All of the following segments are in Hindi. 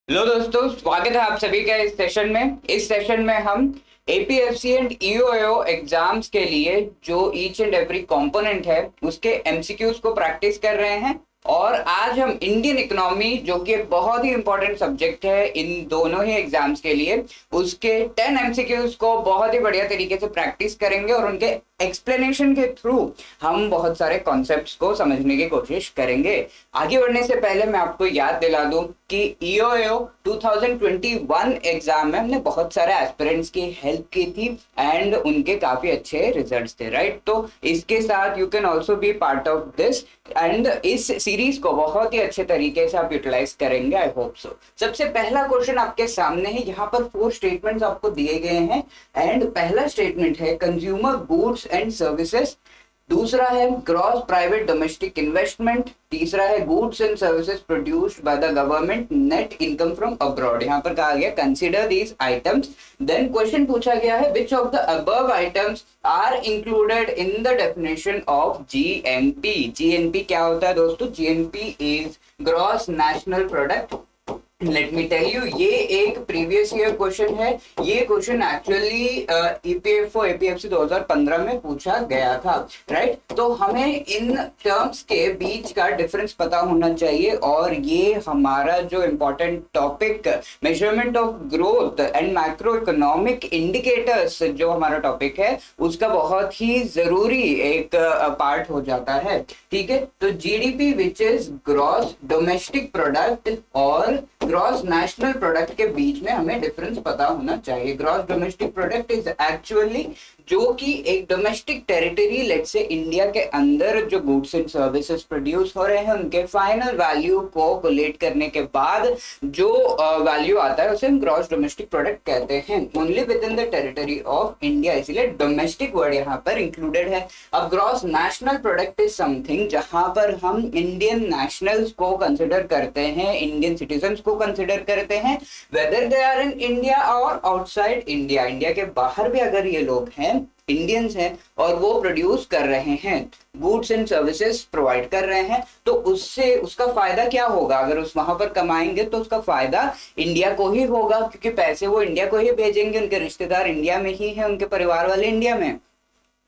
हेलो दोस्तों, स्वागत है आप सभी का इस सेशन में। इस सेशन में हम एपीएफसी एंड ईओएओ एग्जाम्स के लिए जो ईच एंड एवरी कंपोनेंट है उसके एमसीक्यूज को प्रैक्टिस कर रहे हैं। और आज हम इंडियन इकोनॉमी, जो कि एक बहुत ही इंपॉर्टेंट सब्जेक्ट है इन दोनों ही एग्जाम्स के लिए, उसके 10 एमसीक्यूज को बहुत ही बढ़िया तरीके से प्रैक्टिस करेंगे और उनके एक्सप्लेनेशन के थ्रू हम बहुत सारे कॉन्सेप्ट्स को समझने की कोशिश करेंगे। आगे बढ़ने से पहले मैं आपको याद दिला दूं कि ईओएओ 2021 एग्जाम में हमने बहुत सारे एस्पिरेंट्स की हेल्प की थी एंड उनके काफी अच्छे रिजल्ट्स थे, राइट। तो इसके साथ you can also be part of this and इस सीरीज को बहुत ही अच्छे तरीके से आप यूटिलाइज करेंगे, आई होप सो। सबसे पहला क्वेश्चन आपके सामने है। यहाँ पर 4 स्टेटमेंट्स आपको दिए गए हैं एंड पहला स्टेटमेंट है कंज्यूमर गुड्स एंड सर्विसेज, दूसरा है ग्रॉस प्राइवेट डोमेस्टिक इन्वेस्टमेंट, तीसरा है goods and services produced by the government, net income from abroad. यहाँ पर कहा गया consider these items. Then question पूछा गया है which of the above items are included in the definition of GNP. GNP क्या होता है दोस्तों? GNP is gross national product. Let me tell you, ये एक प्रीवियस ईयर क्वेश्चन है। ये क्वेश्चन एक्चुअली ईपीएफओ एपीएफसी 2015 में पूछा गया था, राइट। तो हमें इन टर्म्स के बीच का डिफरेंस पता होना चाहिए और ये हमारा जो important topic measurement of growth and macro economic indicators जो हमारा टॉपिक है उसका बहुत ही जरूरी एक पार्ट हो जाता है, ठीक है। तो GDP which is gross domestic product और ग्रॉस नेशनल प्रोडक्ट के बीच में हमें डिफरेंस पता होना चाहिए। Gross domestic product is actually जो कि एक डोमेस्टिक टेरिटरी, लेट से इंडिया के अंदर जो गुड्स एंड सर्विसेज प्रोड्यूस हो रहे हैं उनके फाइनल वैल्यू को कोलेट करने के बाद जो वैल्यू आता है उसे हम ग्रॉस डोमेस्टिक प्रोडक्ट कहते हैं, only with in the territory of India, इसलिए डोमेस्टिक वर्ड यहाँ पर इंक्लूडेड है। अब gross national product is something जहां पर हम इंडियन नेशनल्स को कंसिडर करते हैं, इंडियन सिटीजन्स को कंसिडर करते हैं, whether they are in India और आउटसाइड इंडिया। इंडिया के बाहर भी अगर ये लोग हैं, इंडियंस हैं और वो प्रोड्यूस कर रहे हैं, गुड्स एंड सर्विसेज प्रोवाइड कर रहे हैं, तो उससे उसका फायदा क्या होगा? अगर उस वहां पर कमाएंगे तो उसका फायदा इंडिया को ही होगा, क्योंकि पैसे वो इंडिया को ही भेजेंगे, उनके रिश्तेदार इंडिया में ही हैं, उनके परिवार वाले इंडिया में।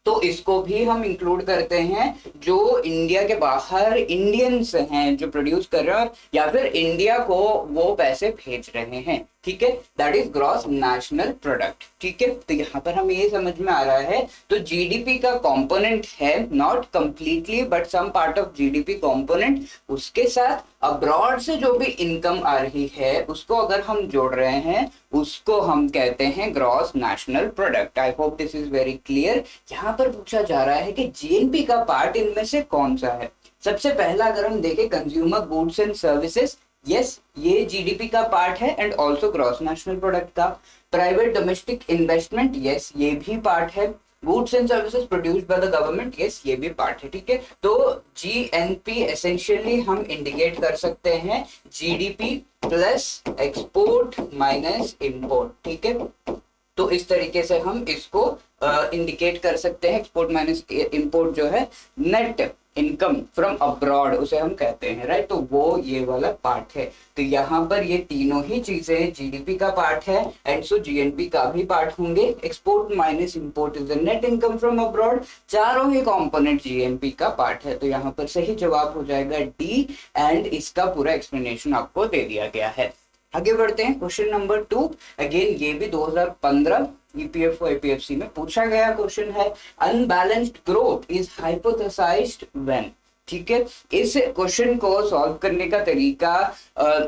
तो इसको भी हम इंक्लूड करते हैं जो इंडिया के बाहर इंडियंस हैं जो प्रोड्यूस कर रहे हैं या फिर इंडिया को वो पैसे भेज रहे हैं, ठीक है। That is gross national product, ठीक है। तो यहाँ पर हमें ये समझ में आ रहा है, तो जीडीपी का कंपोनेंट है, not completely but some part of GDP component, उसके साथ अब्रॉड से जो भी इनकम आ रही है उसको अगर हम जोड़ रहे हैं उसको हम कहते हैं gross national product. I hope this is very clear. यहाँ पर पूछा जा रहा है कि जीएनपी का पार्ट इनमें से कौन सा है। सबसे पहला अगर हम देखें consumer goods and services, yes ये जीडीपी का पार्ट है and also gross national product का। प्राइवेट डोमेस्टिक इन्वेस्टमेंट, यस ये भी पार्ट है। Goods and services produced by the government, yes ये भी पार्ट है, ठीक है। तो जीएनपी एसेंशियली हम इंडिकेट कर सकते हैं GDP plus export minus import, ठीक है। तो इस तरीके से हम इसको इंडिकेट कर सकते हैं। एक्सपोर्ट माइनस इंपोर्ट जो है नेट इनकम फ्रॉम अब्रॉड उसे हम कहते हैं, राइट। तो वो ये वाला पार्ट है। तो यहाँ पर ये तीनों ही चीजें जीडीपी का पार्ट है एंड सो जीएनपी का भी पार्ट होंगे। Export minus import is the net income from abroad, चारों ही कंपोनेंट जीएनपी का पार्ट है। तो यहाँ पर सही जवाब हो जाएगा डी एंड इसका पूरा एक्सप्लेनेशन आपको दे दिया गया है। आगे बढ़ते हैं क्वेश्चन नंबर 2। अगेन ये भी 2015 ईपीएफओ एपीएफसी में पूछा गया क्वेश्चन है। अनबैलेंस्ड ग्रोथ इज हाइपोथेसाइज्ड व्हेन, ठीक है। इस क्वेश्चन को सॉल्व करने का तरीका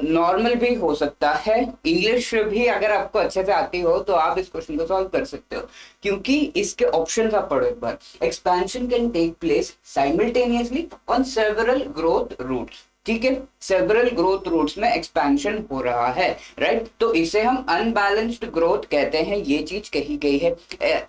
नॉर्मल भी हो सकता है, इंग्लिश भी अगर आपको अच्छे से आती हो तो आप इस क्वेश्चन को सॉल्व कर सकते हो, क्योंकि इसके ऑप्शंस आप पढ़ो एक बार। Expansion can take place simultaneously on several growth routes, ठीक है। सेवरल ग्रोथ रूट्स में एक्सपेंशन हो रहा है, राइट। तो इसे हम अनबैलेंस्ड ग्रोथ कहते हैं, ये चीज कही गई है।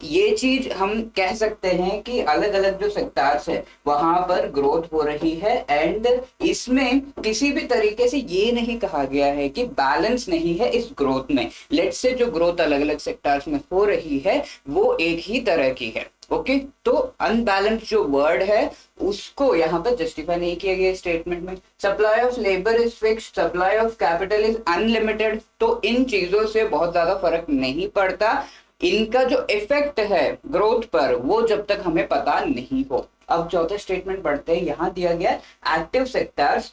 ये चीज हम कह सकते हैं कि अलग अलग जो सेक्टर्स है वहां पर ग्रोथ हो रही है एंड इसमें किसी भी तरीके से ये नहीं कहा गया है कि बैलेंस नहीं है इस ग्रोथ में। लेट्स से जो ग्रोथ अलग अलग सेक्टर्स में हो रही है वो एक ही तरह की है, ओके, तो अनबैलेंस जो वर्ड है उसको यहाँ पर जस्टिफाई नहीं किया गया स्टेटमेंट में। Supply of labour is fixed, supply of capital is unlimited, तो इन चीजों से बहुत ज्यादा फर्क नहीं पड़ता। इनका जो इफेक्ट है ग्रोथ पर वो जब तक हमें पता नहीं हो। अब चौथा स्टेटमेंट पढ़ते हैं, यहां दिया गया active sectors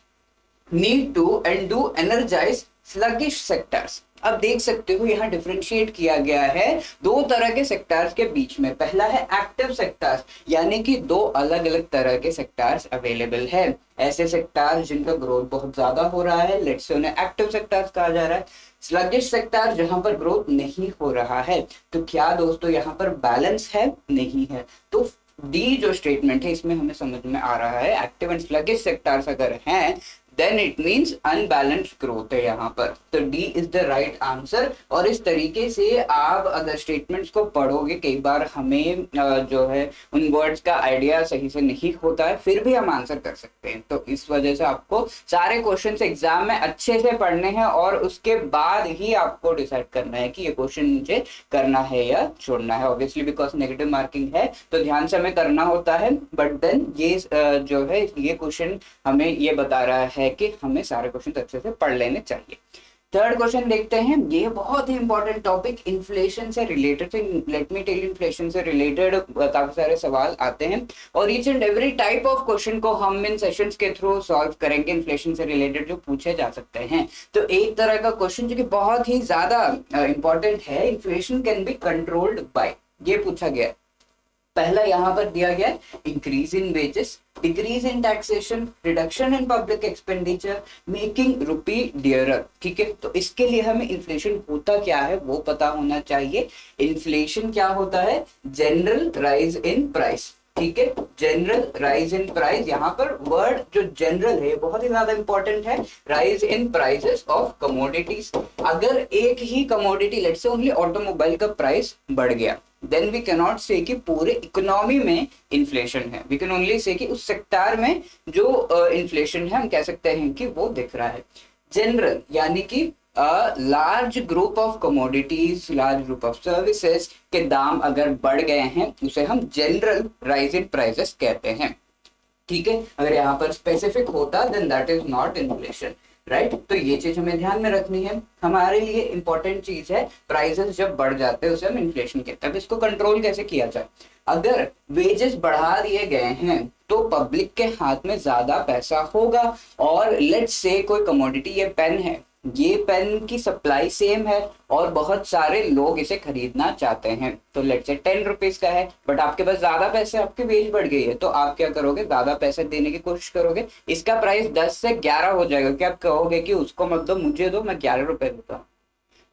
need to and do energize sluggish sectors. अब देख सकते हो यहाँ डिफरेंशिएट किया गया है दो तरह के सेक्टर्स के बीच में। पहला है एक्टिव सेक्टर्स, यानी कि दो अलग अलग तरह के सेक्टर्स अवेलेबल है। ऐसे सेक्टर्स जिनका ग्रोथ बहुत ज्यादा हो रहा है, लेट्स से उन्हें एक्टिव सेक्टर्स कहा जा रहा है। स्लगिश सेक्टर जहां पर ग्रोथ नहीं हो रहा है। तो क्या दोस्तों यहाँ पर बैलेंस है? नहीं है। तो डी जो स्टेटमेंट है इसमें हमें समझ में आ रहा है एक्टिव एंड स्लगिश सेक्टर्स अगर हैं then it means unbalanced growth है यहाँ पर। तो D is the right answer. और इस तरीके से आप अगर स्टेटमेंट्स को पढ़ोगे, कई बार हमें जो है उन वर्ड्स का आइडिया सही से नहीं होता है, फिर भी हम आंसर कर सकते हैं। तो इस वजह से आपको सारे क्वेश्चंस एग्जाम में अच्छे से पढ़ने हैं और उसके बाद ही आपको डिसाइड करना है कि ये क्वेश्चन मुझे करना है या छोड़ना है। ऑब्वियसली बिकॉज नेगेटिव मार्किंग है तो ध्यान से हमें करना होता है, बट देन ये जो है ये क्वेश्चन हमें ये बता रहा है कि हमें सारे क्वेश्चन अच्छे से पढ़ लेने चाहिए। थर्ड क्वेश्चन देखते हैं, ये बहुत ही इंपॉर्टेंट टॉपिक इन्फ्लेशन से रिलेटेड है। लेट मी टेल, इन्फ्लेशन से रिलेटेड काफी सारे सवाल आते हैं और each and every type of question को हम इन सेशंस के थ्रू सॉल्व करेंगे इन्फ्लेशन से रिलेटेड जो पूछे जा सकते हैं। तो एक तरह का क्वेश्चन जो कि बहुत ही ज्यादा इंपॉर्टेंट है, inflation can be controlled by, ये पूछा गया है। पहला यहां पर दिया गया increase in wages, decrease in taxation, reduction in public expenditure, making rupee dearer. ठीक है, तो इसके लिए हमें इन्फ्लेशन होता क्या है वो पता होना चाहिए। इन्फ्लेशन क्या होता है? General rise in price. ठीक है, जनरल राइज इन प्राइस, यहाँ पर वर्ड जो जनरल है बहुत ही ज्यादा इंपॉर्टेंट है। Rise in prices of commodities, अगर एक ही commodity let's say only automobile का प्राइस बढ़ गया देन वी कैनॉट से कि पूरे इकोनॉमी में इन्फ्लेशन है। वी कैन ओनली से कि उस सेक्टर में जो इन्फ्लेशन है हम कह सकते हैं कि वो दिख रहा है। जनरल यानी कि large group of commodities, large group of services के दाम अगर बढ़ गए हैं उसे हम जनरल राइज इन प्राइसेस कहते हैं। ठीक है, अगर यहाँ पर स्पेसिफिक होता then that is not inflation, right. तो ये चीज हमें ध्यान में रखनी है। हमारे लिए इंपॉर्टेंट चीज है प्राइसेस जब बढ़ जाते हैं उसे हम इन्फ्लेशन कहते हैं। अब इसको कंट्रोल कैसे किया जाए? अगर वेजेस बढ़ा दिए गए हैं तो पब्लिक के हाथ में ज्यादा पैसा होगा। और लेट्स से कोई कमोडिटी, ये पेन है, ये पेन की सप्लाई सेम है और बहुत सारे लोग इसे खरीदना चाहते हैं। तो लेट्स से 10 रुपीज का है बट आपके पास ज्यादा पैसे, आपकी वेज बढ़ गई है तो आप क्या करोगे? ज्यादा पैसे देने की कोशिश करोगे। इसका प्राइस 10 से 11 हो जाएगा। क्या आप कहोगे कि उसको मत दो मुझे दो, मैं 11 रुपए देता हूँ?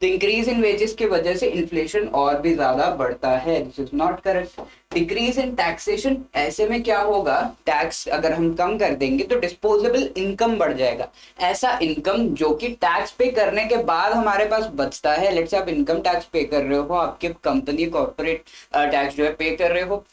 तो इंक्रीज इन वेजेस की वजह से इन्फ्लेशन और भी ज्यादा बढ़ता है। This is not correct. Decrease in taxation, ऐसे में क्या होगा? टैक्स अगर हम कम कर देंगे तो डिस्पोजेबल इनकम बढ़ जाएगा। ऐसा इनकम जो कि टैक्स पे करने के बाद हमारे पास बचता है। लेट्स से आप इनकम टैक्स पे कर रहे हो, आपके कंपनी कॉर्पोरेट टैक्स जो है पे कर रहे हो,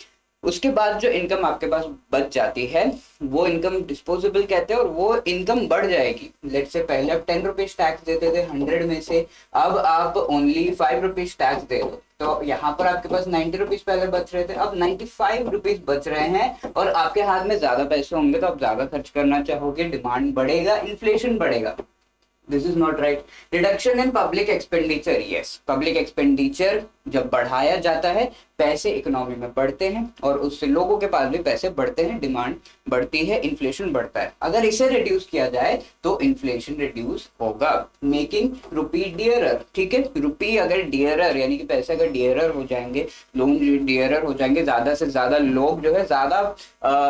उसके बाद जो इनकम आपके पास बच जाती है वो इनकम डिस्पोजेबल कहते हैं और वो इनकम बढ़ जाएगी। लेट से पहले आप 10 रुपीज टैक्स देते थे 100 में से, अब आप ओनली 5 रुपीज टैक्स दे दो तो यहाँ पर आपके पास 90 रुपीज पहले बच रहे थे, अब 95 रुपीज बच रहे हैं और आपके हाथ में ज्यादा पैसे होंगे तो आप ज्यादा खर्च करना चाहोगे, डिमांड बढ़ेगा, इन्फ्लेशन बढ़ेगा। This is not right. Reduction in public expenditure, yes, public expenditure जब बढ़ाया जाता है पैसे इकोनॉमी में बढ़ते हैं और उससे लोगों के पास भी पैसे बढ़ते हैं, डिमांड बढ़ती है, इन्फ्लेशन बढ़ता है। अगर इसे रिड्यूस किया जाए तो इन्फ्लेशन रिड्यूस होगा। मेकिंग रुपी डियरर, ठीक है, रुपी अगर डियरर यानी कि पैसे अगर डियरर हो जाएंगे, लोन डियरर हो जाएंगे, ज्यादा से ज्यादा लोग जो है ज्यादा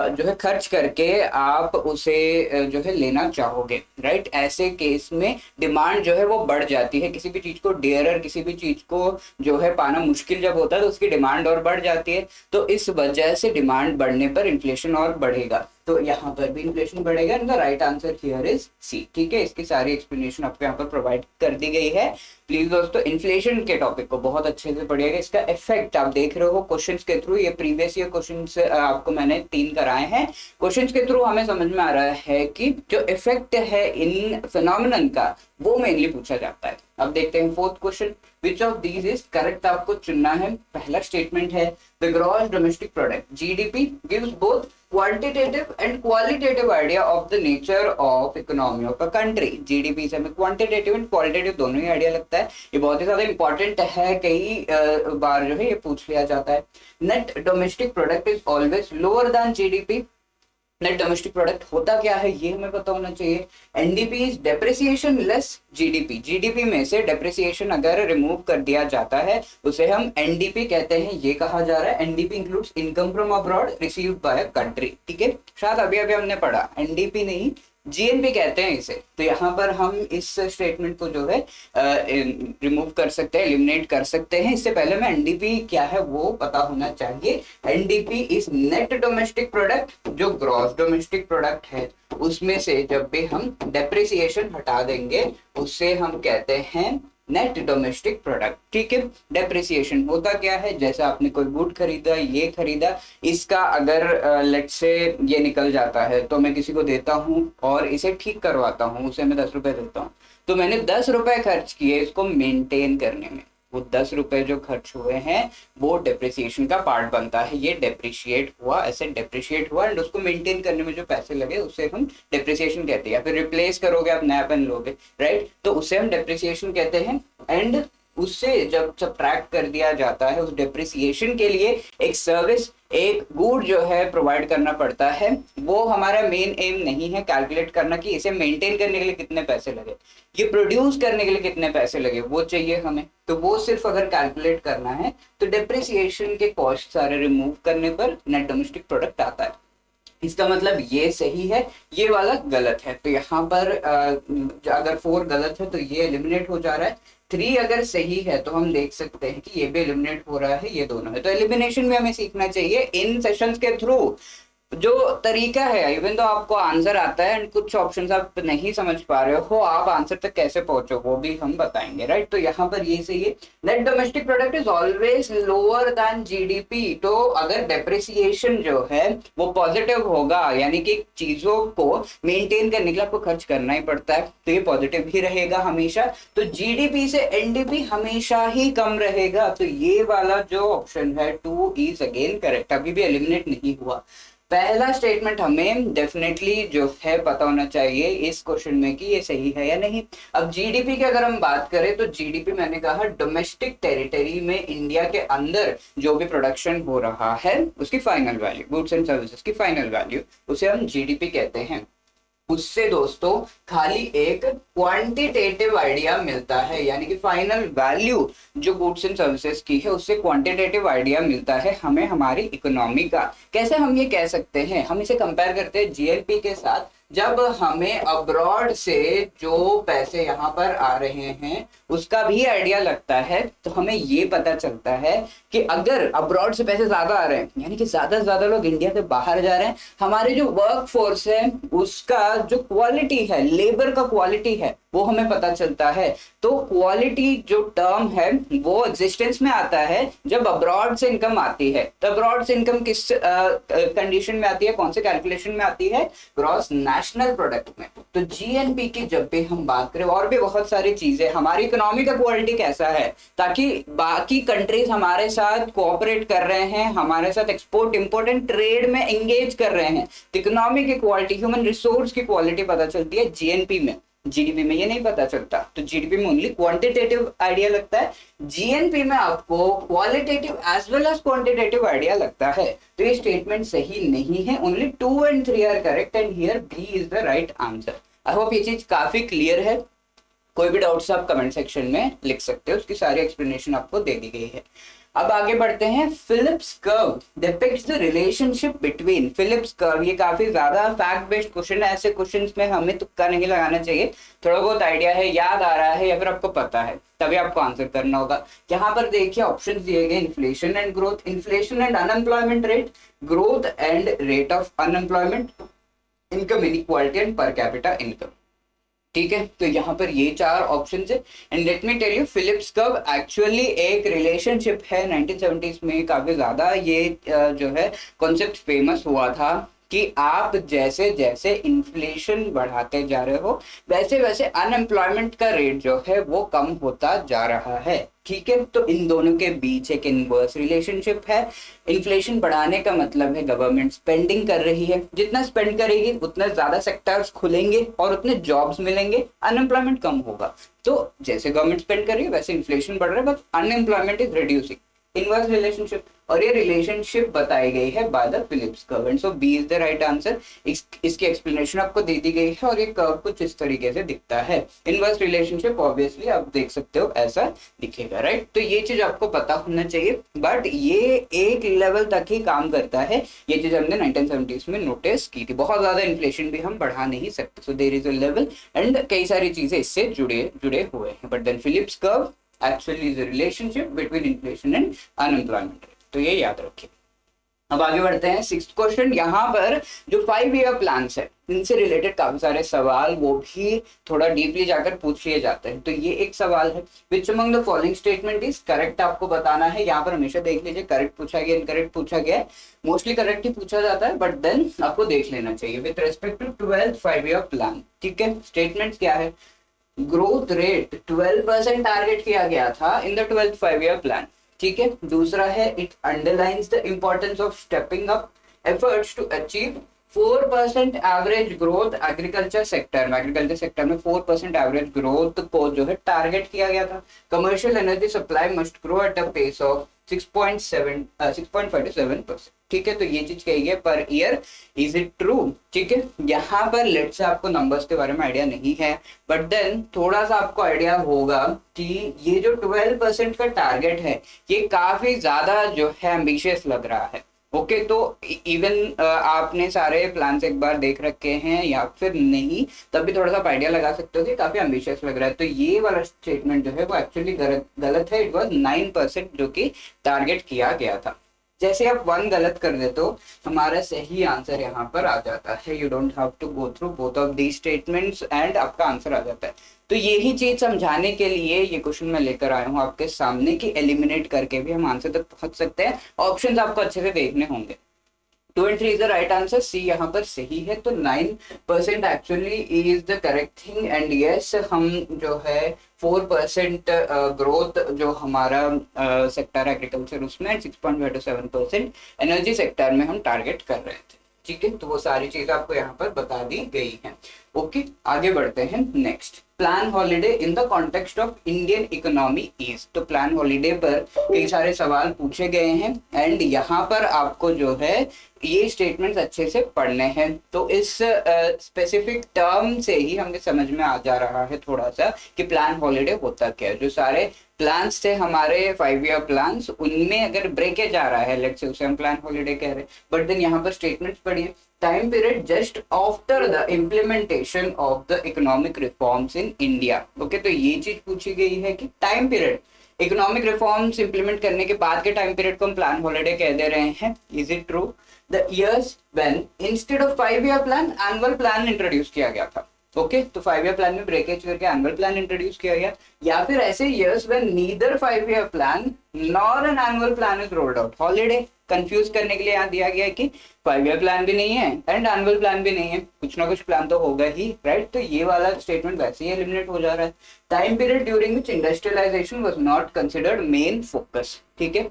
जो है खर्च करके आप उसे जो है लेना चाहोगे, राइट। ऐसे केस में डिमांड जो है वो बढ़ जाती है। किसी भी चीज को डियरर, किसी भी चीज को जो है पाना मुश्किल जब होता है तो उसकी डिमांड और बढ़ जाती है। तो इस वजह से डिमांड बढ़ने पर इन्फ्लेशन और बढ़ेगा। तो यहाँ पर भी इन्फ्लेशन बढ़ेगा and the right answer here is C. ठीक है, इसकी सारी एक्सप्लेनेशन आपको यहाँ पर प्रोवाइड कर दी गई है। प्लीज दोस्तों इन्फ्लेशन के टॉपिक को बहुत अच्छे से पढ़िएगा। इसका इफेक्ट आप देख रहे हो क्वेश्चंस के थ्रू, ये प्रीवियस ईयर क्वेश्चंस आपको मैंने 3 कराए हैं। क्वेश्चंस के थ्रू हमें समझ में आ रहा है कि जो इफेक्ट है इन फिनोमिनन का वो मेनली पूछा जाता है। अब देखते हैं fourth question, which of these is correct, आपको चुनना है। पहला स्टेटमेंट है the gross domestic product GDP gives both quantitative and qualitative idea of the nature of economy of a country. GDP से हमें क्वांटिटेटिव एंड क्वालिटेटिव दोनों ही आइडिया लगता है। ये बहुत ही ज्यादा इंपॉर्टेंट है, कई बार जो है ये पूछ लिया जाता है। Net domestic product is always lower than GDP. Net domestic product होता क्या है ये हमें पता होना चाहिए। NDP is depreciation less GDP. GDP में से डेप्रिसिएशन अगर रिमूव कर दिया जाता है उसे हम एनडीपी कहते हैं, ये कहा जा रहा है। NDP includes income from abroad received by a country. ठीक है, शायद अभी अभी हमने पढ़ा, एनडीपी नहीं जीएनपी कहते हैं इसे। तो यहाँ पर हम इस स्टेटमेंट को जो है रिमूव कर सकते हैं, एलिमिनेट कर सकते हैं। इससे पहले में एनडीपी क्या है वो पता होना चाहिए। NDP is net domestic product, जो ग्रॉस डोमेस्टिक प्रोडक्ट है उसमें से जब भी हम डेप्रिसिएशन हटा देंगे उससे हम कहते हैं नेट डोमेस्टिक प्रोडक्ट। ठीक है, डेप्रिसिएशन होता क्या है, जैसे आपने कोई गुड खरीदा, ये खरीदा, इसका अगर लेट्स से ये निकल जाता है तो मैं किसी को देता हूँ और इसे ठीक करवाता हूँ, उसे मैं 10 रुपए देता हूँ, तो मैंने 10 रुपए खर्च किए इसको मेंटेन करने में। वो 10 रुपए जो खर्च हुए हैं वो डेप्रिसिएशन का पार्ट बनता है। ये डेप्रिशिएट हुआ, ऐसे डेप्रिशिएट हुआ एंड उसको मेंटेन करने में जो पैसे लगे उसे हम डेप्रिसिएशन कहते हैं। या फिर रिप्लेस करोगे, आप नया पेन लोगे, राइट, तो उसे हम डेप्रिसिएशन कहते हैं। एंड उससे जब सब्ट्रैक्ट कर दिया जाता है उस डेप्रिसिएशन के लिए एक सर्विस, एक गुड जो है प्रोवाइड करना पड़ता है। वो हमारा मेन एम नहीं है कैलकुलेट करना कि इसे मेंटेन करने के लिए कितने पैसे लगे, ये प्रोड्यूस करने के लिए कितने पैसे लगे, वो चाहिए हमें। तो वो सिर्फ अगर कैलकुलेट करना है तो डेप्रिसिएशन के कॉस्ट सारे रिमूव करने पर नेट डोमेस्टिक प्रोडक्ट आता है। इसका मतलब ये सही है, ये वाला गलत है। तो यहाँ पर अगर 4 गलत है तो ये एलिमिनेट हो जा रहा है। 3 अगर सही है तो हम देख सकते हैं कि ये भी एलिमिनेट हो रहा है, ये दोनों है। तो एलिमिनेशन भी हमें सीखना चाहिए इन सेशंस के थ्रू। जो तरीका है, इवन तो आपको आंसर आता है एंड कुछ ऑप्शंस आप नहीं समझ पा रहे हो, आप आंसर तक कैसे पहुंचो वो भी हम बताएंगे, राइट। तो यहाँ पर ये सही है, net domestic product is always lower than GDP. तो अगर डेप्रिसिएशन जो है वो पॉजिटिव होगा, यानी कि चीजों को मेंटेन करने के लिए आपको खर्च करना ही पड़ता है, तो ये पॉजिटिव ही रहेगा हमेशा। तो जीडीपी से एनडीपी हमेशा ही कम रहेगा। तो ये वाला जो ऑप्शन है 2 इज अगेन करेक्ट, अभी भी एलिमिनेट नहीं हुआ। पहला स्टेटमेंट हमें डेफिनेटली जो है पता होना चाहिए इस क्वेश्चन में कि ये सही है या नहीं। अब जीडीपी की अगर हम बात करें तो जीडीपी मैंने कहा डोमेस्टिक टेरिटरी में इंडिया के अंदर जो भी प्रोडक्शन हो रहा है उसकी final value, goods and services की फाइनल वैल्यू, उसे हम जीडीपी कहते हैं। उससे दोस्तों खाली एक क्वांटिटेटिव आइडिया मिलता है, यानी कि फाइनल वैल्यू जो गुड्स एंड सर्विसेज की है उससे क्वांटिटेटिव आइडिया मिलता है हमें हमारी इकोनॉमी का। कैसे हम ये कह सकते हैं, हम इसे कंपेयर करते हैं जीएलपी के साथ। जब हमें अब्रॉड से जो पैसे यहाँ पर आ रहे हैं उसका भी आइडिया लगता है तो हमें ये पता चलता है कि अगर अब्रॉड से पैसे ज्यादा आ रहे हैं, यानी कि ज्यादा से ज्यादा लोग इंडिया से बाहर जा रहे हैं, हमारे जो वर्क फोर्स है उसका जो क्वालिटी है, लेबर का क्वालिटी है, वो हमें पता चलता है। तो क्वालिटी जो टर्म है वो एग्जिस्टेंस में आता है जब अब्रॉड से इनकम आती है। तो अब्रॉड से इनकम किस कंडीशन में आती है, कौन से कैलकुलेशन में आती है, ग्रॉस नेशनल प्रोडक्ट में। तो जीएनपी की जब भी हम बात करें, और भी बहुत सारी चीजें, हमारी इकोनॉमी का क्वालिटी कैसा है, ताकि बाकी कंट्रीज हमारे साथ कोऑपरेट कर रहे हैं, हमारे साथ एक्सपोर्ट इंपोर्ट एंड ट्रेड में एंगेज कर रहे हैं, तो इकोनॉमी की क्वालिटी, ह्यूमन रिसोर्स की क्वालिटी पता चलती है जीएनपी में। जीडीपी में ये नहीं पता चलता। तो जीडीपी में ओनली क्वांटिटेटिव आइडिया लगता है, जीएनपी में आपको qualitative as well as quantitative idea लगता है। तो ये स्टेटमेंट सही नहीं है, only 2 and 3 are correct and here B is the right answer. I hope ये चीज काफी क्लियर है। कोई भी डाउट्स आप कमेंट सेक्शन में लिख सकते हो, उसकी सारी एक्सप्लेनेशन आपको दे दी गई है। अब आगे बढ़ते हैं। Phillips curve depicts the relationship between, Phillips curve ये काफी ज्यादा फैक्ट बेस्ड क्वेश्चन है। ऐसे क्वेश्चंस में हमें तुक्का नहीं लगाना चाहिए, थोड़ा बहुत आइडिया है, याद आ रहा है या फिर आपको पता है तभी आपको आंसर करना होगा। यहाँ पर देखिए ऑप्शंस दिए गए, inflation and growth, inflation and unemployment rate, growth and rate of unemployment, income inequality and per capita income. ठीक है, तो यहाँ पर ये 4 ऑप्शंस है। And let me tell you, Phillips curve actually एक रिलेशनशिप है। 1970s में काफी ज्यादा ये जो है कॉन्सेप्ट फेमस हुआ था कि आप जैसे जैसे इन्फ्लेशन बढ़ाते जा रहे हो वैसे वैसे अनएम्प्लॉयमेंट का रेट जो है वो कम होता जा रहा है। ठीक है, तो इन दोनों के बीच एक इनवर्स रिलेशनशिप है। इन्फ्लेशन बढ़ाने का मतलब है गवर्नमेंट स्पेंडिंग कर रही है, जितना स्पेंड करेगी उतना ज्यादा सेक्टर्स खुलेंगे और उतने जॉब्स मिलेंगे, अनएम्प्लॉयमेंट कम होगा। तो जैसे गवर्नमेंट स्पेंड कर रही है वैसे इन्फ्लेशन बढ़ रहा है, but unemployment is reducing. Inverse relationship, और ये रिलेशनशिप बताई गई है by the Phillips curve, and so B is the right answer. इसकी एक्सप्लेनेशन आपको दे दी गई है और ये कर्व कुछ इस तरीके से दिखता है। इनवर्स रिलेशनशिप ऑब्वियसली आप देख सकते हो ऐसा दिखेगा, राइट। तो ये चीज आपको पता होना चाहिए, बट ये एक लेवल तक ही काम करता है। ये चीज हमने 1970s में नोटिस की थी। बहुत ज्यादा इन्फ्लेशन भी हम बढ़ा नहीं सकते, so there is a level, and कई सारी चीजें इससे जुड़े हुए हैं। But then Phillips curve actually is a relationship between inflation and unemployment rate, तो ये याद रखिए। अब आगे बढ़ते हैं 6th क्वेश्चन। यहाँ पर जो 5 ईयर प्लान्स है इनसे रिलेटेड काफी सारे सवाल वो भी थोड़ा डीपली जाकर पूछ लिए जाते हैं। तो ये एक सवाल है, which among the following statement is correct, आपको बताना है। यहाँ पर हमेशा देख लीजिए करेक्ट पूछा गया, इनकरेक्ट पूछा गया। मोस्टली करेक्ट ही पूछा जाता है, बट देन आपको देख लेना चाहिए with respect to 12th 5 year plan. ठीक है, स्टेटमेंट क्या है, ग्रोथ रेट 12% टारगेट किया गया था in the 12th 5 year plan. ठीक है, दूसरा है it underlines the importance of stepping up efforts to achieve 4% average growth agriculture sector में। एग्रीकल्चर सेक्टर में 4% एवरेज ग्रोथ को जो है टारगेट किया गया था। Commercial energy supply must grow at a pace of 6.5 to 7%। ठीक है, तो ये चीज कही है per year, is it true. ठीक है, यहाँ पर लेट्स से आपको नंबर्स के बारे में आइडिया नहीं है, बट देन थोड़ा सा आपको आइडिया होगा कि ये जो 12% का टारगेट है ये काफी ज्यादा जो है एम्बिशियस लग रहा है। ओके, तो इवन आपने सारे प्लान्स एक बार देख रखे हैं या फिर नहीं, तब भी थोड़ा सा आइडिया लगा सकते हो कि काफी एम्बिशियस लग रहा है। तो ये वाला स्टेटमेंट जो है वो एक्चुअली गलत है। इट वाज 9% जो कि टारगेट किया गया था। जैसे आप 1 गलत कर देते हो हमारा सही आंसर यहाँ पर आ जाता है। You don't have to go through both of these statements and आपका आंसर आ जाता है। तो यही चीज समझाने के लिए ये क्वेश्चन मैं लेकर आया हूँ आपके सामने कि एलिमिनेट करके भी हम आंसर तक पहुंच सकते हैं। ऑप्शंस आपको अच्छे से देखने होंगे। 2 and 3 is the right answer, C यहाँ पर सही है। तो 9% actually is the correct thing, and yes हम जो है 4% ग्रोथ जो हमारा सेक्टर एग्रीकल्चर उसमें 6.5 to 7% एनर्जी सेक्टर में हम टारगेट कर रहे थे। ठीक है, तो वो सारी चीज आपको यहाँ पर बता दी गई है। ओके, आगे बढ़ते हैं। Next, plan holiday in the context of Indian economy is. तो प्लान हॉलीडे पर कई सारे सवाल पूछे गए हैं, एंड यहाँ पर आपको जो है ये स्टेटमेंट्स अच्छे से पढ़ने हैं। तो इस स्पेसिफिक टर्म से ही हमें समझ में आ जा रहा है थोड़ा सा कि प्लान हॉलीडे होता क्या है। जो सारे प्लान्स थे हमारे 5 ईयर प्लान्स, उनमें अगर ब्रेकेज आ रहा है, लेट्स से उसे हम प्लान हॉलीडे कह रहे हैं, बट देन यहाँ पर स्टेटमेंट्स पढ़िए। Time period just after the implementation of the economic reforms in India. Okay, तो ये चीज पूछी गई है कि time period economic reforms implement करने के बाद के टाइम पीरियड को हम प्लान हॉलीडे कह दे रहे हैं। Is it true? The years when instead of 5 year plan annual plan introduce किया गया था। ओके, तो 5 ईयर प्लान में ब्रेकेज करके एनुअल प्लान इंट्रोड्यूस किया गया, या फिर ऐसे years when neither 5 year plan nor an annual plan is rolled out. Holiday confuse करने के लिए यहाँ दिया गया है कि 5 ईयर प्लान भी नहीं है एंड एनुअल प्लान भी नहीं है, कुछ ना कुछ प्लान तो होगा ही, राइट। तो ये वाला स्टेटमेंट वैसे ही एलिमिनेट हो जा रहा है। Time period during which industrialization was not considered main focus. ठीक है,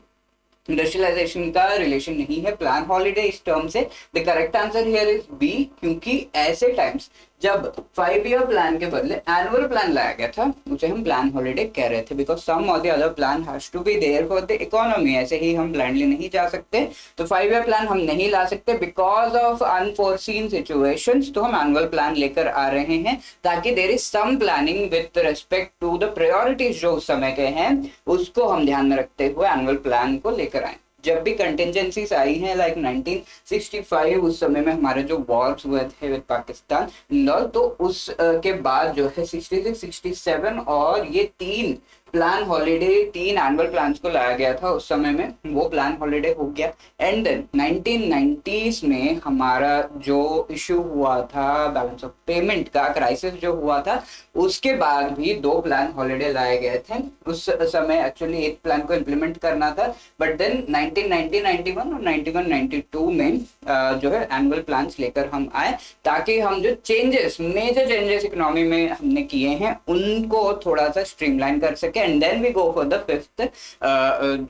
इंडस्ट्रियलाइजेशन का रिलेशन नहीं है प्लान हॉलीडे इस टर्म से। The correct answer here is B, क्योंकि ऐसे टाइम्स जब 5 ईयर प्लान के बदले एनुअल प्लान लाया गया था उसे हम प्लान हॉलीडे कह रहे थे, because some or the other plan has to be there for the economy. ऐसे ही हम ब्लाइंडली नहीं जा सकते, तो 5 ईयर प्लान हम नहीं ला सकते बिकॉज ऑफ अनफोर्सीन सिचुएशंस। तो हम एनुअल प्लान लेकर आ रहे हैं ताकि there is some planning with respect to the priorities जो उस समय के हैं उसको हम ध्यान में रखते हुए एनुअल प्लान को लेकर आए। जब भी कंटिजेंसीज आई हैं लाइक 1965, उस समय में हमारे जो वॉर्स हुए थे विद पाकिस्तान, तो उस के बाद जो है 66, 67 और ये 3 प्लान हॉलीडे 3 एनुअल प्लान्स को लाया गया था उस समय में, वो प्लान हॉलीडे हो गया। एंड देन 1990s में हमारा जो इशू हुआ था बैलेंस ऑफ पेमेंट का क्राइसिस जो हुआ था, उसके बाद भी 2 प्लान हॉलीडे लाए गए थे। उस समय एक्चुअली एक प्लान को इम्प्लीमेंट करना था, बट देन 1990, 91 और 91, 92 में जो है एनुअल प्लान्स लेकर हम आए, ताकि हम जो चेंजेस, मेजर चेंजेस इकोनॉमी में हमने किए हैं उनको थोड़ा सा स्ट्रीमलाइन कर सके। And then we go for the fifth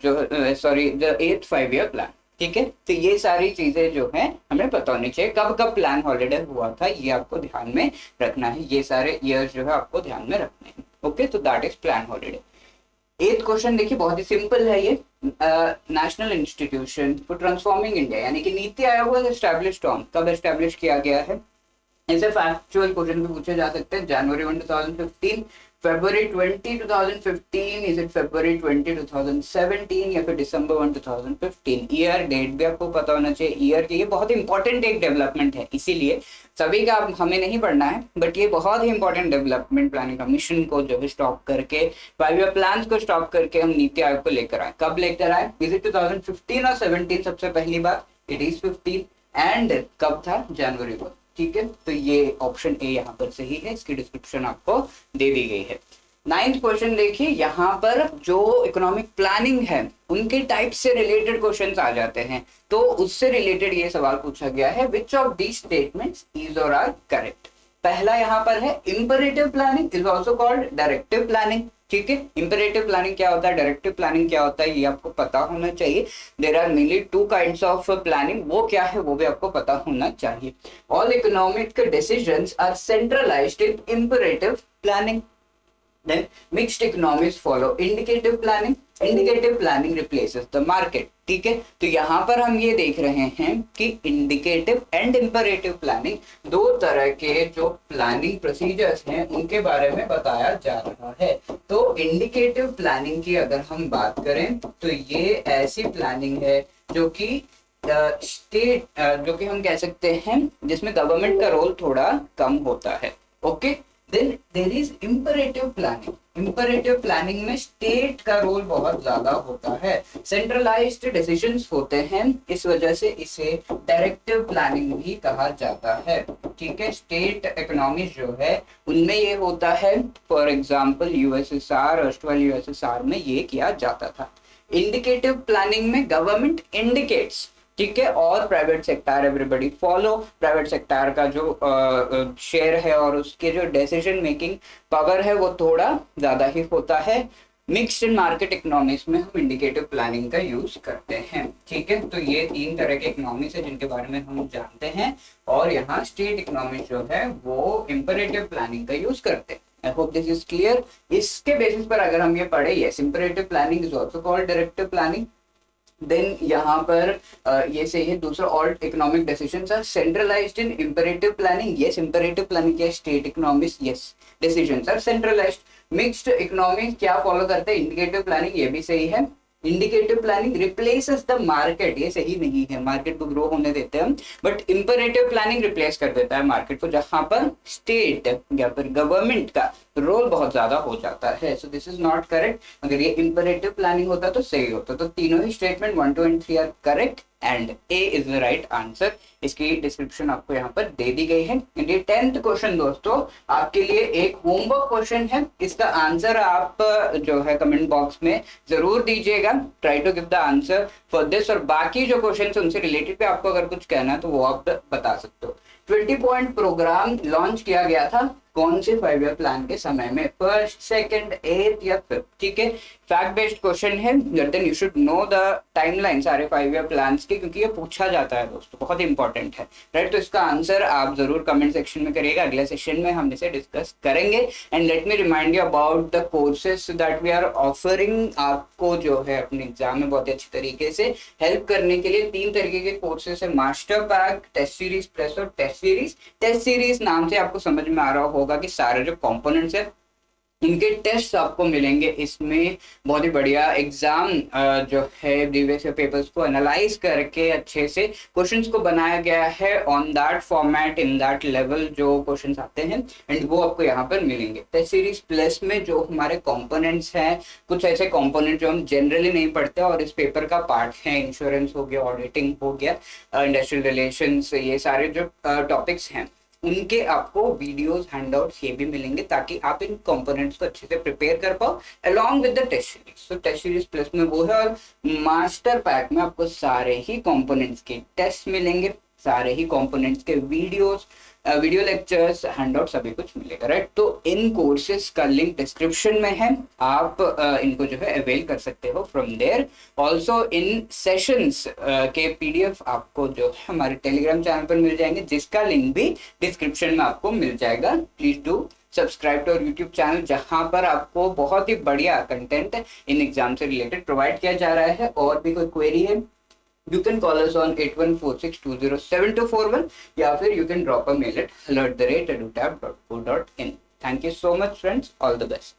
जो सॉरी द 8th 5-year प्लान। ठीक है, तो ये सारी चीजें जो है हमें पता होनी चाहिए। कब कब प्लान हॉलीडे हुआ था ये आपको ध्यान में रखना है, ये सारे ईयर्स जो है आपको ध्यान में रखने हैं। ओके, तो that is plan holiday. 8th question देखिए, बहुत ही सिंपल है ये। National institution for transforming India यानी कि नीति आयोग एस्टैब्लिश्ड ऑन, कब एस्टैब्लिश किया गया है? ऐसे फैक्चुअल क्वेश्चन भी पूछे जा सकते हैं। जनवरी 1, 2015, February 20, 2015, इज इट February 20, 2017 या फिर December 1, 2015? ईयर डेट भी आपको पता होना चाहिए। ईयर की ये बहुत इंपॉर्टेंट एक डेवलपमेंट है, इसीलिए सभी का हमें नहीं पढ़ना है, बट ये बहुत ही इंपॉर्टेंट डेवलपमेंट प्लानिंग कमीशन को जो है स्टॉप करके, 5-year प्लान को स्टॉप करके हम नीति आयोग को लेकर आए। कब लेकर आए? इज इट 2015 और 17 सबसे पहली बार? It is 15। एंड कब था? जनवरी को। ठीक है, तो ये ऑप्शन ए यहाँ पर सही है, इसकी डिस्क्रिप्शन आपको दे दी गई है। 9th क्वेश्चन देखिए, यहाँ पर जो इकोनॉमिक प्लानिंग है उनके टाइप से रिलेटेड क्वेश्चंस आ जाते हैं, तो उससे रिलेटेड ये सवाल पूछा गया है, which of these statements is और आर करेक्ट? पहला यहाँ पर है imperative planning is also called directive planning. ठीक है, इंपरेटिव प्लानिंग क्या होता है, डायरेक्टिव प्लानिंग क्या होता है, ये आपको पता होना चाहिए। There are mainly 2 kinds of planning, वो क्या है वो भी आपको पता होना चाहिए। All economic decisions are centralised in imperative planning. Then mixed economies follow indicative planning. Indicative planning replaces the market. ठीक है, तो यहाँ पर हम ये देख रहे हैं कि इंडिकेटिव एंड इंपरेटिव प्लानिंग, 2 तरह के जो प्लानिंग प्रोसीजर्स हैं उनके बारे में बताया जा रहा है। तो इंडिकेटिव प्लानिंग की अगर हम बात करें तो ये ऐसी प्लानिंग है जो कि स्टेट जो कि हम कह सकते हैं जिसमें गवर्नमेंट का रोल थोड़ा कम होता है। Okay, then there is imperative planning. Imperative planning में स्टेट का रोल बहुत ज्यादा होता है, सेंट्रलाइज्ड डिसीजंस होते हैं, इस वजह से इसे डायरेक्टिव प्लानिंग भी कहा जाता है। ठीक है, स्टेट इकोनॉमी जो है उनमें ये होता है, for example USSR, erstwhile USSR में ये किया जाता था। इंडिकेटिव प्लानिंग में गवर्नमेंट इंडिकेट्स, ठीक है, और private sector everybody follow. Private sector का जो शेयर है और उसके जो डिसीजन मेकिंग पावर है वो थोड़ा ज्यादा ही होता है। मिक्स्ड मार्केट इकोनॉमिक्स में हम इंडिकेटिव प्लानिंग का यूज करते हैं। ठीक है, तो ये 3 तरह के इकोनॉमिक्स है जिनके बारे में हम जानते हैं, और यहाँ स्टेट इकोनॉमिक्स जो है वो इंपरेटिव प्लानिंग का यूज करते हैं। I hope this is clear. इसके बेसिस पर अगर हम ये पढ़े, yes imperative planning is also called directive planning. Then यहाँ पर ये सही है। दूसरा, all economic decisions are centralised in imperative planning. Yes, imperative planning क्या? State economics. Yes, decisions are centralised. Mixed economics क्या फॉलो करते हैं? Indicative planning. ये भी सही है। Indicative planning replaces the market, ये सही नहीं है, मार्केट को ग्रो होने देते हैं हम, बट इंपरेटिव प्लानिंग रिप्लेस कर देता है मार्केट को, जहां पर स्टेट या फिर गवर्नमेंट का रोल बहुत ज्यादा हो जाता है। So this is not correct. अगर ये इंपरेटिव प्लानिंग होता तो सही होता। तो तीनों ही statement 1, 2 and 3 are correct and A is the right answer. इसकी डिस्क्रिप्शन आपको यहाँ पर दे दी गई है। ये 10th क्वेश्चन दोस्तों आपके लिए एक होमवर्क क्वेश्चन है, इसका आंसर आप जो है कमेंट बॉक्स में जरूर दीजिएगा। Try to give the answer for this, और बाकी जो क्वेश्चन उनसे रिलेटेड पे आपको अगर कुछ कहना है तो वो आप बता सकते हो। 20 पॉइंट प्रोग्राम लॉन्च किया गया था कौन से 5-year प्लान के समय में? 1st, 2nd, 8th या 5th? ठीक है, फैक्ट बेस्ड क्वेश्चन है, then you should know the timeline सारे 5-year प्लान्स के, क्योंकि ये पूछा जाता है दोस्तों, बहुत इंपॉर्टेंट है, राइट। तो इसका आंसर आप जरूर कमेंट सेक्शन में करिएगा, अगले सेशन में हम इसे डिस्कस करेंगे। And let me remind you about the courses that we are offering. आपको जो है अपने एग्जाम में बहुत अच्छी तरीके से हेल्प करने के लिए 3 तरीके के कोर्सेज है, master pack, test series plus और टेस्ट सीरीज। टेस्ट सीरीज नाम से आपको समझ में आ रहा होगा कि सारे जो कंपोनेंट्स है उनके टेस्ट आपको मिलेंगे इसमें। बहुत ही बढ़िया एग्जाम जो है प्रीवियस पेपर्स को एनालाइज करके अच्छे से क्वेश्चंस को बनाया गया है on that format in that level जो क्वेश्चंस आते हैं, एंड वो आपको यहाँ पर मिलेंगे। टेस्ट सीरीज प्लस में जो हमारे कंपोनेंट्स हैं, कुछ ऐसे कंपोनेंट जो हम जनरली नहीं पढ़ते और इस पेपर का पार्ट है, इंश्योरेंस हो गया, ऑडिटिंग हो गया, इंडस्ट्रियल रिलेशंस, ये सारे जो टॉपिक्स हैं उनके आपको वीडियोस हैंडआउट्स ये भी मिलेंगे, ताकि आप इन कंपोनेंट्स को अच्छे से प्रिपेयर कर पाओ along with the test series. तो टेस्ट सीरीज प्लस में वो है, और मास्टर पैक में आपको सारे ही कंपोनेंट्स के टेस्ट मिलेंगे, सारे ही कंपोनेंट्स के वीडियोस, वीडियो लेक्चर्स, हैंडआउट, सभी कुछ मिलेगा, राइट। तो इन कोर्सेज का लिंक डिस्क्रिप्शन में है, आप इनको जो है अवेल कर सकते हो from there. Also in sessions के पीडीएफ आपको जो है हमारे टेलीग्राम चैनल पर मिल जाएंगे, जिसका लिंक भी डिस्क्रिप्शन में आपको मिल जाएगा। Please do subscribe to our YouTube channel, जहां पर आपको बहुत ही बढ़िया कंटेंट इन एग्जाम से रिलेटेड प्रोवाइड किया जा रहा है। और भी कोई क्वेरी है, you can call us on 8146207241, या फिर you can drop a mail at hello@edutab.co.in. Thank you so much friends, all the best.